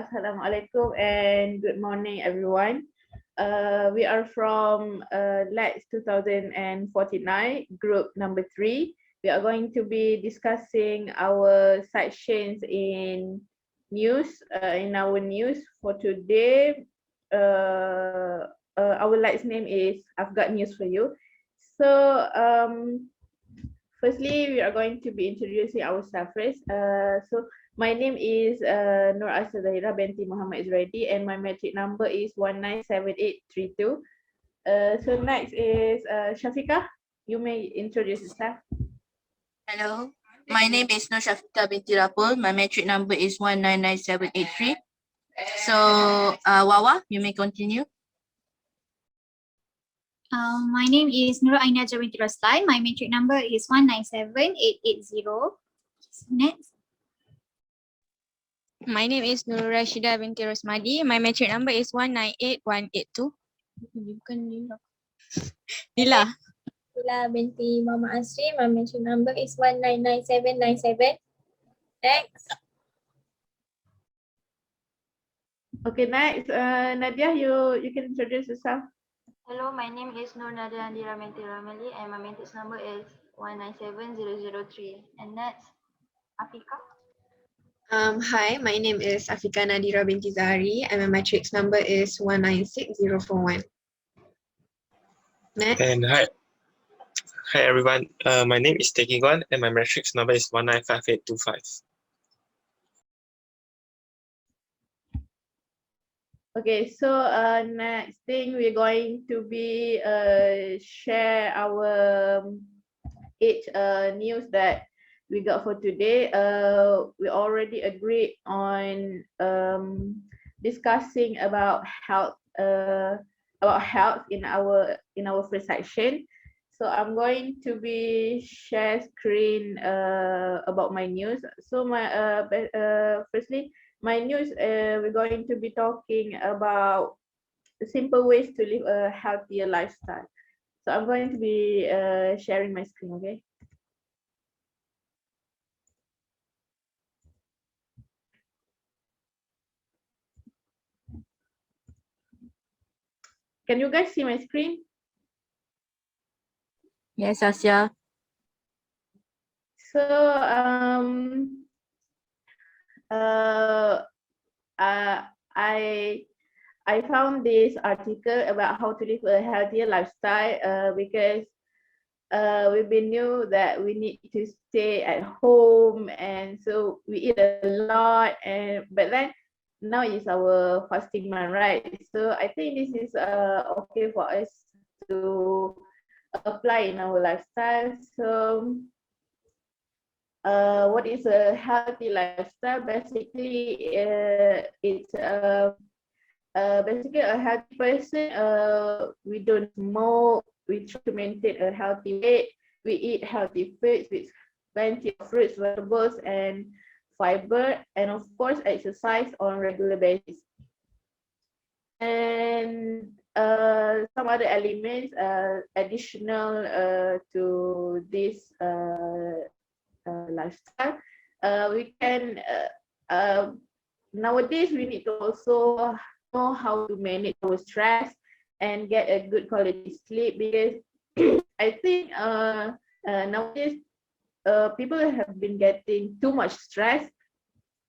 Assalamualaikum and good morning everyone. We are from LETS 2049, group number 3. We are going to be discussing our sections in news, in our news for today. Our LETS name is I've Got News for You. So firstly, we are going to be introducing ourselves first. My name is ZAHIRAH binti Muhammad ZURAIDI and my metric number is 197832. So next is Syafiqah. You may introduce yourself. Hello, my name is NURSYAFIKA binti RAPOL. My metric number is 199783. So, Wawa, you may continue. My name is NURUL binti ROSLAN. My metric number is 197880. Next. My name is RASYIDAH binti ROSMADI. My metric number is 198182. Dila. Dila binti Muhammad ASRI. My metric number is 199797. Next. Okay, next, Nadiah, you can introduce yourself. Hello, my name is Nadiah binti Ramali and my matrix number is 197003. And next, AFIQAH. Hi, my name is AFIQAH Nadhirah binti ZAHARI and my matrix number is 196041. Next. And hi everyone. My name is GUAN and my matrix number is 195825. Okay, so next thing we're going to be share our 8 news that we got for today. We already agreed on discussing about health in our first section. So I'm going to be share screen about my news. So my firstly, my news, we're going to be talking about simple ways to live a healthier lifestyle. So I'm going to be sharing my screen, okay? Can you guys see my screen? Yes, ASIAH. So I found this article about how to live a healthier lifestyle because we've been knew that we need to stay at home and so we eat a lot, but then now is our fasting month, right? So I think this is okay for us to apply in our lifestyle. So what is a healthy lifestyle? Basically, it's basically a healthy person. We don't smoke. We try to maintain a healthy weight. We eat healthy foods with plenty of fruits, vegetables, and fiber, and of course, exercise on regular basis. And some other elements additional to this lifestyle. We can nowadays we need to also know how to manage our stress and get a good quality sleep, because I think nowadays people have been getting too much stress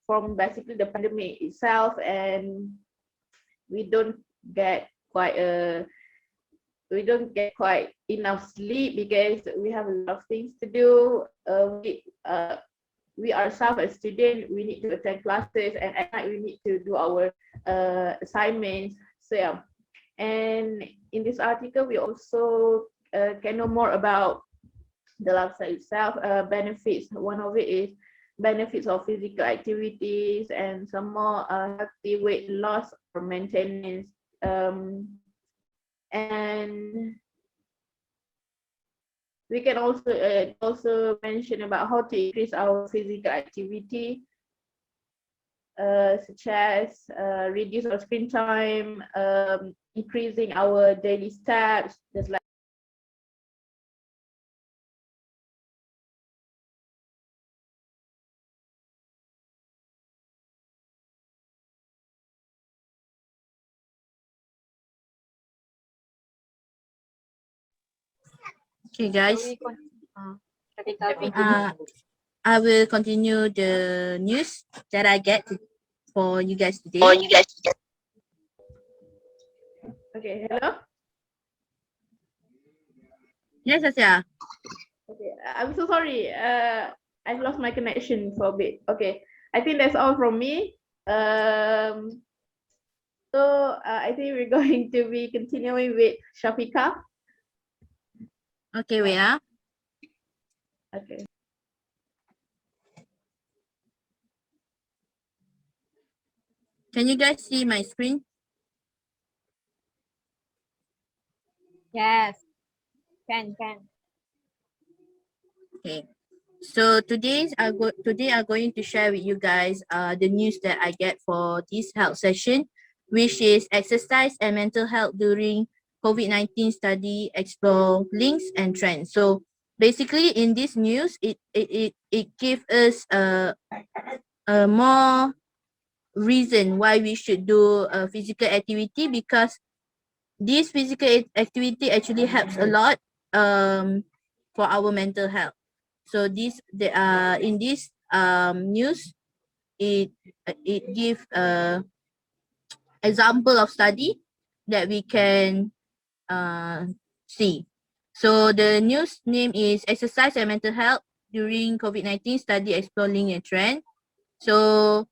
from basically the pandemic itself, and we don't get quite enough sleep because we have a lot of things to do. We ourselves as students, we need to attend classes, and at night we need to do our assignments. So yeah, and in this article we also can know more about the lifestyle itself, benefits. One of it is benefits of physical activities, and some more healthy weight loss or maintenance. And we can also mention about how to increase our physical activity, such as reduce our screen time, increasing our daily steps, just like Okay, guys. Shafika. I will continue the news that I get for you guys today. Okay, hello. Yes, Asia. Okay, I'm so sorry. I've lost my connection for a bit. Okay, I think that's all from me. I think we're going to be continuing with Shafika. Okay, wait. Okay. Can you guys see my screen? Yes. Can. Okay. So today I'm going to share with you guys the news that I get for this health session, which is exercise and mental health during COVID-19 study, explore links and trends. So basically in this news, it gives us a more reason why we should do a physical activity, because this physical activity actually helps a lot for our mental health. So in this news, it gives example of study that we can see. So the news name is Exercise and Mental Health During COVID-19 Study Exploring a Trend. So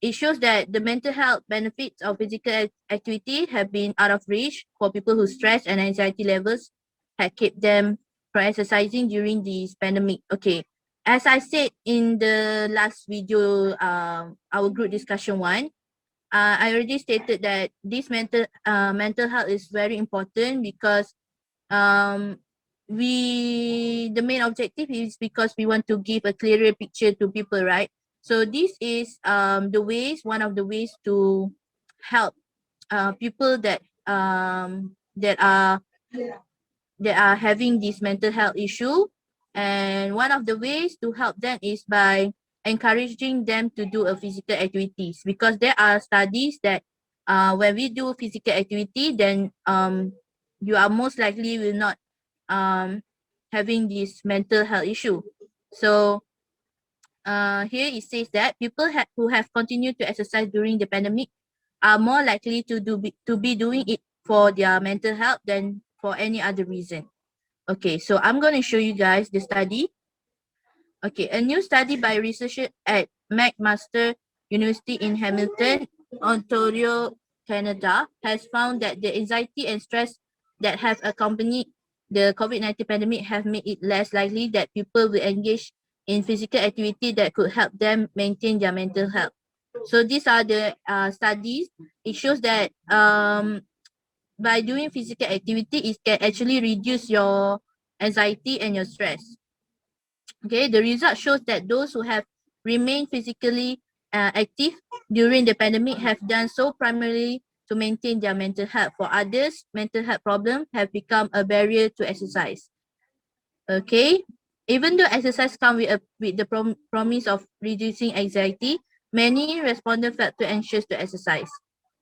it shows that the mental health benefits of physical activity have been out of reach for people whose stress and anxiety levels had kept them from exercising during this pandemic. Okay, as I said in the last video, our group discussion one, I already stated that this mental health is very important because the main objective is because we want to give a clearer picture to people, right? So this is one of the ways to help people that are having this mental health issue, and one of the ways to help them is by encouraging them to do a physical activities, because there are studies that when we do physical activity, then you are most likely will not having this mental health issue. So here it says that people who have continued to exercise during the pandemic are more likely to be doing it for their mental health than for any other reason. Okay, so I'm going to show you guys the study. Okay, a new study by researchers at McMaster University in Hamilton, Ontario, Canada, has found that the anxiety and stress that have accompanied the COVID-19 pandemic have made it less likely that people will engage in physical activity that could help them maintain their mental health. So these are the studies. It shows that by doing physical activity, it can actually reduce your anxiety and your stress. Okay, the result shows that those who have remained physically active during the pandemic have done so primarily to maintain their mental health. For others, mental health problems have become a barrier to exercise. Okay, even though exercise comes with the promise of reducing anxiety, many respondents felt too anxious to exercise.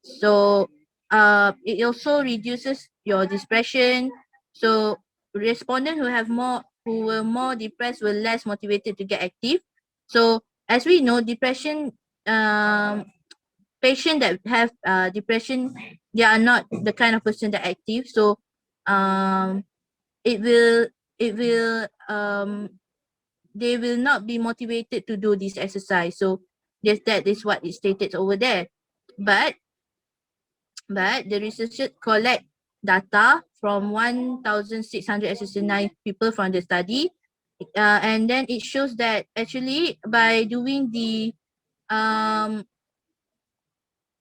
So it also reduces your depression. So respondents who were more depressed were less motivated to get active. So as we know, depression, patient that have depression, they are not the kind of person that active. So it will they will not be motivated to do this exercise. So that is what is stated over there. But the researchers collect data from 1,669 people from the study, and then it shows that actually by doing the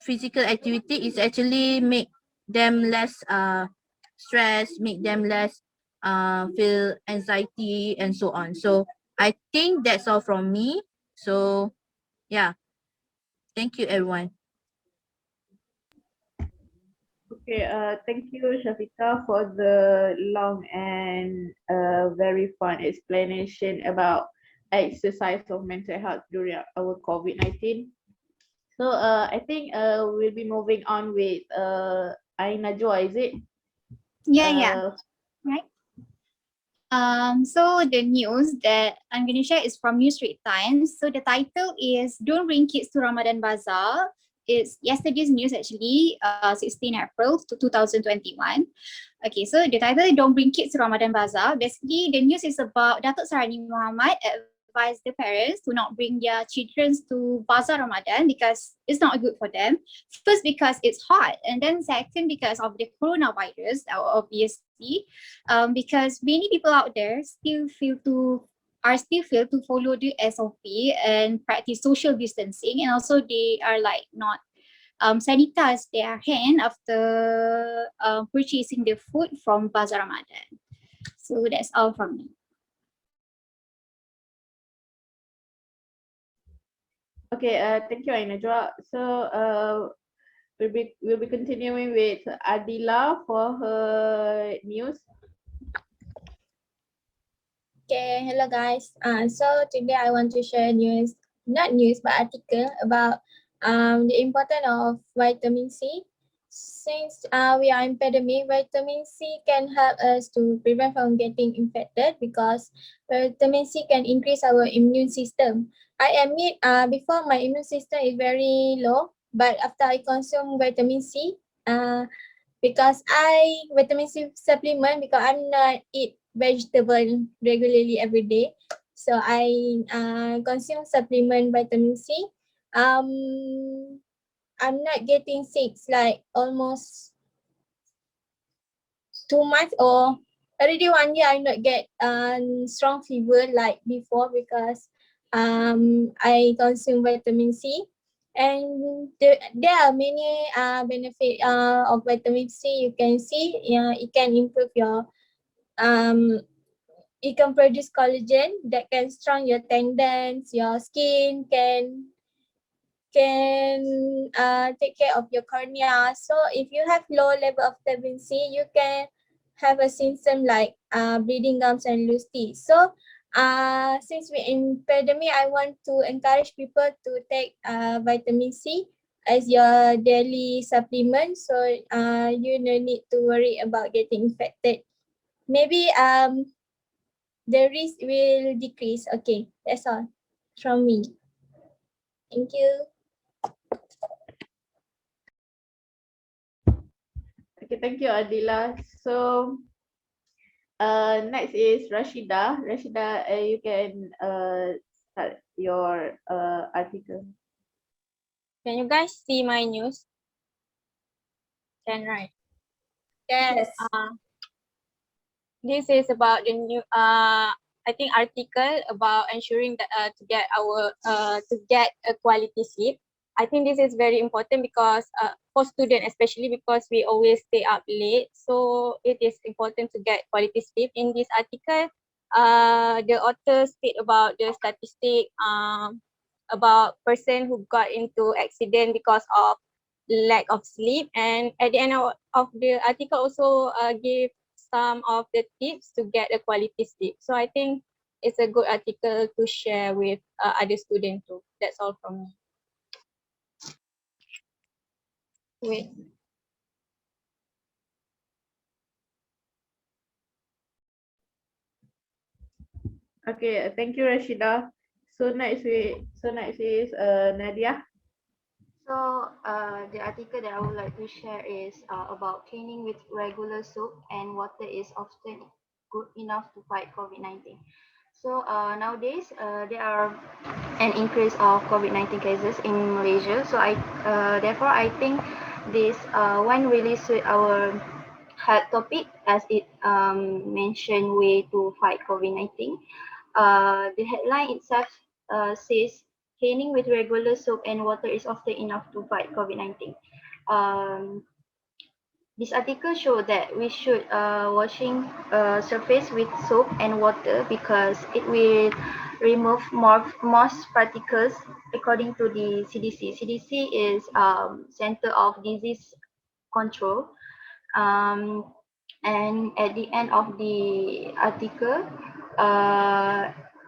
physical activity, is actually make them less stress, make them less feel anxiety and so on. So I think that's all from me. So yeah, thank you everyone. Okay, thank you, Shafika, for the long and very fun explanation about exercise of mental health during our COVID-19. So I think we'll be moving on with NAJWA, is it? Yeah. Right. So the news that I'm going to share is from New Straits Times. So the title is "Don't Bring Kids to Ramadan Bazaar." It's yesterday's news actually, 16 April 2021. Okay, so the title is "Don't Bring Kids to Ramadan Bazaar." Basically, the news is about Datuk Sarani Muhammad advised the parents to not bring their children to Bazaar Ramadan because it's not good for them. First, because it's hot, and then second, because of the coronavirus, obviously, because many people out there still feel to follow the SOP and practice social distancing, and also they are like not sanitize their hand after purchasing the food from Bazaar Ramadan. So that's all from me. Okay, thank you, Najwa. So we'll be continuing with Ardillah for her news. Okay, hello guys. So today I want to share not news, but article about the importance of vitamin C. Since we are in pandemic, vitamin C can help us to prevent from getting infected because vitamin C can increase our immune system. I admit before my immune system is very low, but after I consume vitamin C, because vitamin C supplement because I'm not eat vegetable regularly every day. So I consume supplement vitamin C. I'm not getting sick like almost 2 months or already 1 year. I not get strong fever like before because I consume vitamin C. And there are many benefit of vitamin C. You can see it can improve your it can produce collagen that can strong your tendons, your skin can take care of your cornea. So if you have low level of vitamin C, you can have a symptom like bleeding gums and loose teeth. So since we're in pandemic, I want to encourage people to take vitamin C as your daily supplement, so you no need to worry about getting infected. Maybe the risk will decrease. Okay, that's all from me. Thank you. Okay, thank you, Ardillah. So next is Rashidah. Rashidah, you can start your article. Can you guys see my news? Can, right? Yes. This is about the new I think article about ensuring that to get a quality sleep. I think this is very important because for students especially because we always stay up late, so it is important to get quality sleep. In this article, the author state about the statistic about person who got into accident because of lack of sleep, and at the end of the article also give some of the tips to get a quality sleep. So I think it's a good article to share with other students too. That's all from me. Wait. Okay, thank you, Rashidah. So next is Nadiah. So the article that I would like to share is about cleaning with regular soap and water is often good enough to fight COVID-19. So nowadays there are an increase of COVID-19 cases in Malaysia. So therefore I think this one really suit our health topic as it mentioned way to fight COVID-19. The headline itself says cleaning with regular soap and water is often enough to fight COVID-19. This article shows that we should washing surface with soap and water because it will remove most particles according to the CDC. CDC is Center of Disease Control. And at the end of the article,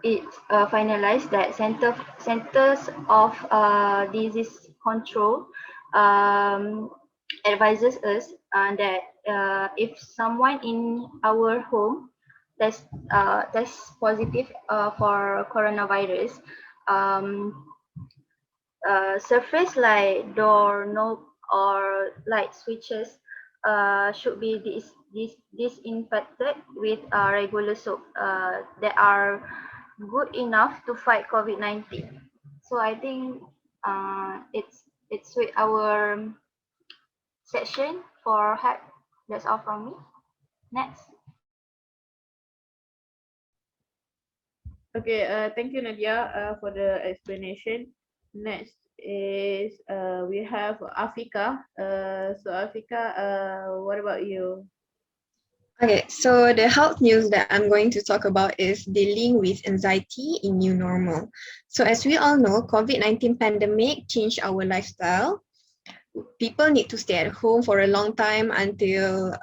it finalized that Centers of Disease Control advises us that if someone in our home test positive for coronavirus, surface like door knob or light switches should be disinfected with regular soap that are good enough to fight COVID-19. So I think it's with our section for help. That's all from me. Next. Okay, thank you, Nadia, for the explanation. Next is we have AFIQAH. So AFIQAH, what about you? Okay, so the health news that I'm going to talk about is dealing with anxiety in new normal. So as we all know, COVID-19 pandemic changed our lifestyle. People need to stay at home for a long time until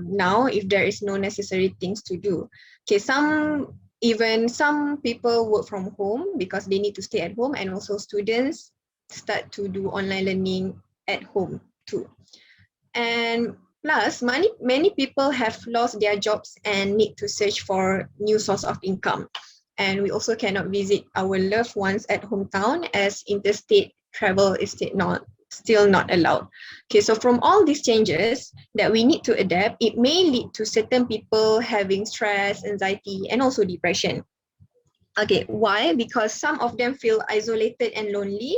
now if there is no necessary things to do. Okay, some people work from home because they need to stay at home, and also students start to do online learning at home too. And plus, many people have lost their jobs and need to search for new source of income. And we also cannot visit our loved ones at hometown as interstate travel is still not allowed. Okay, so from all these changes that we need to adapt, it may lead to certain people having stress, anxiety, and also depression. Okay, why? Because some of them feel isolated and lonely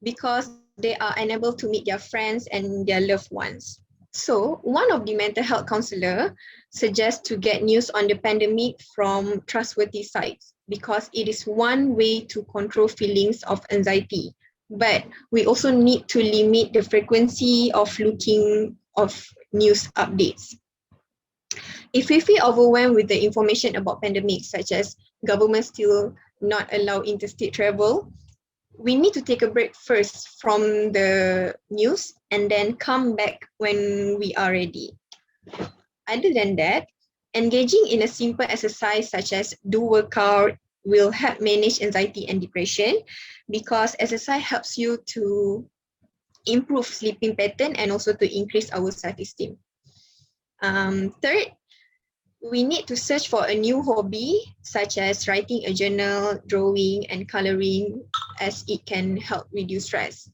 because they are unable to meet their friends and their loved ones. So one of the mental health counselor suggests to get news on the pandemic from trustworthy sites because it is one way to control feelings of anxiety. But we also need to limit the frequency of looking of news updates. If we feel overwhelmed with the information about pandemics, such as government still not allow interstate travel, we need to take a break first from the news and then come back when we are ready. Other than that, engaging in a simple exercise such as do workout will help manage anxiety and depression because exercise helps you to improve sleeping pattern and also to increase our self-esteem. Third, we need to search for a new hobby such as writing a journal, drawing, and coloring as it can help reduce stress.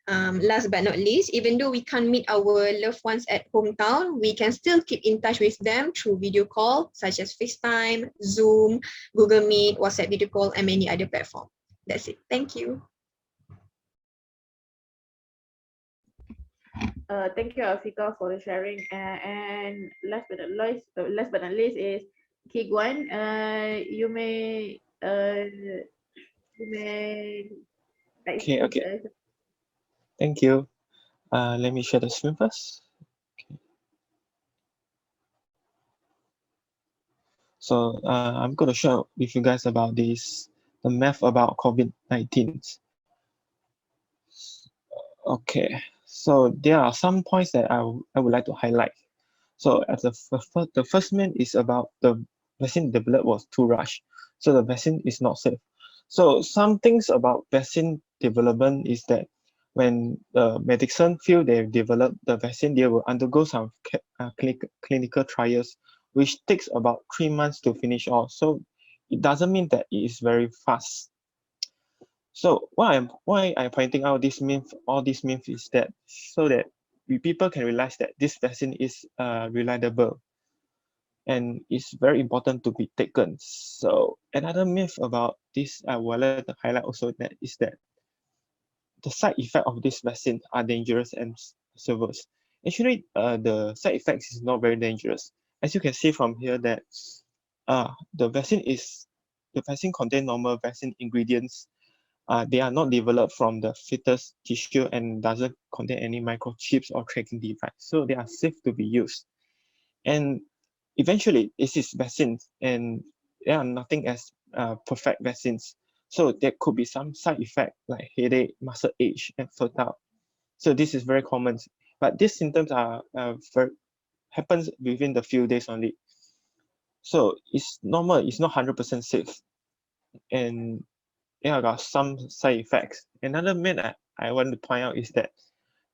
Last but not least, even though we can't meet our loved ones at hometown, we can still keep in touch with them through video call such as FaceTime, Zoom, Google Meet, WhatsApp video call, and many other platforms. That's it. Thank you. Thank you, AFIQAH, for the sharing. And last but not least is GUAN. You may like, Okay. Thank you. Let me share the screen first. Okay. So I'm going to share with you guys about the math about COVID-19. Okay, so there are some points that I would like to highlight. So as the first main is about the vaccine developed was too rushed. So the vaccine is not safe. So some things about vaccine development is that when the medicine feel they've developed the vaccine, they will undergo some clinical trials, which takes about 3 months to finish all. So it doesn't mean that it is very fast. So why I'm pointing out all these myths is that so that people can realize that this vaccine is reliable and it's very important to be taken. So another myth about this I would like to highlight also that is that the side effect of this vaccine are dangerous and severe. Actually, the side effects is not very dangerous. As you can see from here that the vaccine contain normal vaccine ingredients. They are not developed from the fetus tissue and doesn't contain any microchips or tracking device. So they are safe to be used. And eventually, this is vaccines and there are nothing as perfect vaccines. So there could be some side effect like headache, muscle ache, and fertile. So this is very common. But these symptoms are happens within the few days only. So it's normal, it's not 100% safe. And yeah, got some side effects. Another myth I want to point out is that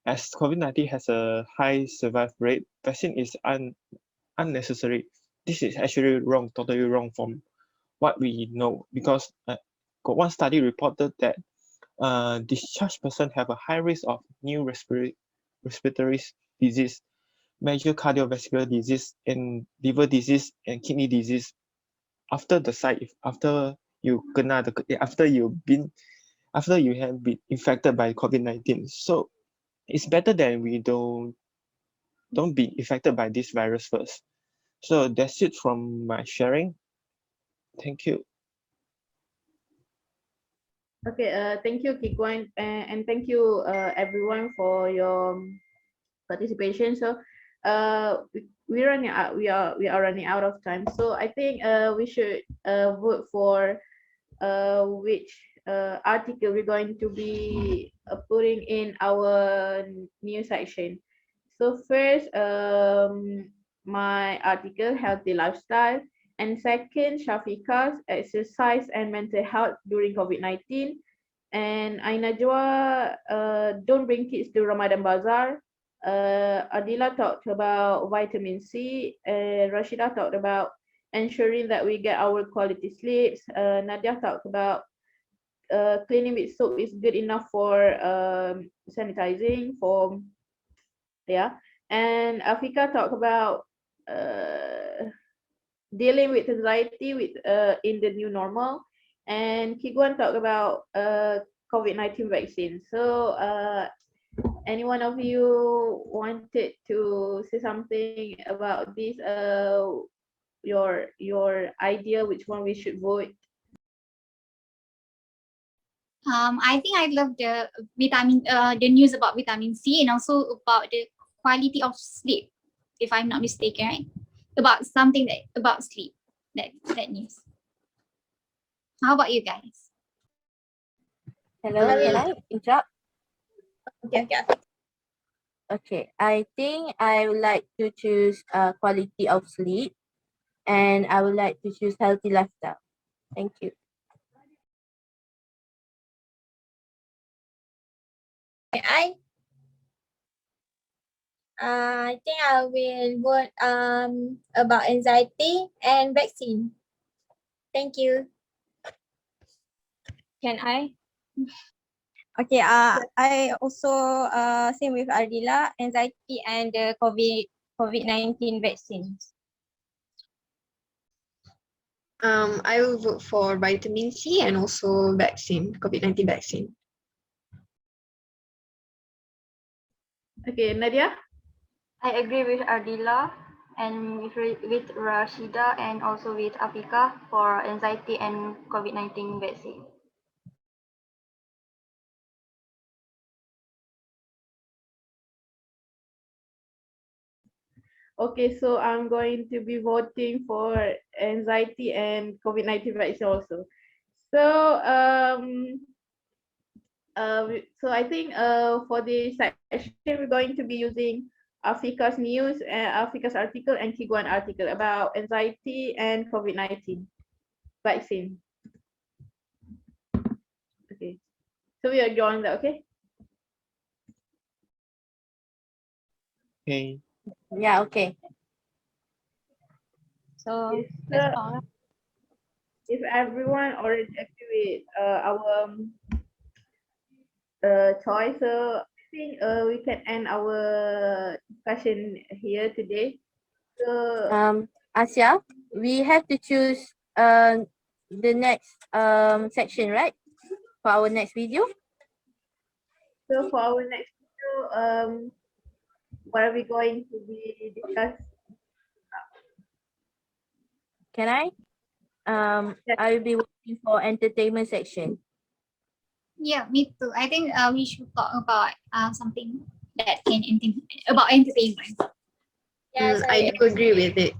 as COVID-19 has a high survival rate, vaccine is unnecessary this is actually wrong, totally wrong from what we know, because got one study reported that discharged person have a high risk of new respiratory disease, major cardiovascular disease, and liver disease and kidney disease after the after you kena after you have been infected by COVID-19. So it's better that we don't be affected by this virus first. So that's it from my sharing. Thank you. Okay, thank you, Kiguan, and thank you, everyone, for your participation. So, we're running out. We are running out of time. So I think we should vote for which article we're going to be putting in our new section. So first, my article, Healthy Lifestyle, and second, Shafiqah's Exercise and Mental Health During COVID-19, and NAJWA, Don't Bring Kids to Ramadan Bazaar. Ardillah talked about vitamin C, Rasyidah talked about ensuring that we get our quality sleeps. Nadiah talked about cleaning with soap is good enough for sanitizing, and AFIQAH talked about dealing with anxiety in the new normal, and Kiguan talked about COVID-19 vaccine. So any one of you wanted to say something about this, your idea which one we should vote? I think I love the the news about vitamin C, and also about the quality of sleep, if I'm not mistaken, right? About something about sleep, that news. How about you guys? Hello, can I interrupt? Okay. Okay, I think I would like to choose quality of sleep, and I would like to choose healthy lifestyle. Thank you. I think I will vote about anxiety and vaccine. Thank you. Can I? Okay, I also same with Ardillah, anxiety and the COVID-19 vaccines. I will vote for vitamin C and also vaccine, COVID-19 vaccine. Okay, Nadiah? I agree with Ardillah and with Rasyidah and also with AFIQAH for anxiety and COVID-19 vaccine. Okay, so I'm going to be voting for anxiety and COVID-19 vaccine also. So so I think for this section we're going to be using AFIQAH's news and AFIQAH's article and Kiguan article about anxiety and COVID-19 vaccine. Okay, so we are drawing that. Okay. Okay. Yeah, okay. So Yes, let's start. if everyone already agree with our choice, so I think we can end our discussion here today. So ASIAH, we have to choose the next section, right? For our next video. so for our next video, what are we going to be discussing? Can I? Yes. I will be waiting for entertainment section. Yeah, me too. I think we should talk about something that can about entertainment. Yes, I do agree with it.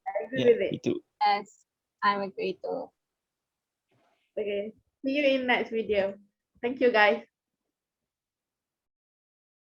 I agree Yeah, with it. me too. Yes, I'm agree too. Okay. See you in next video. Thank you, guys.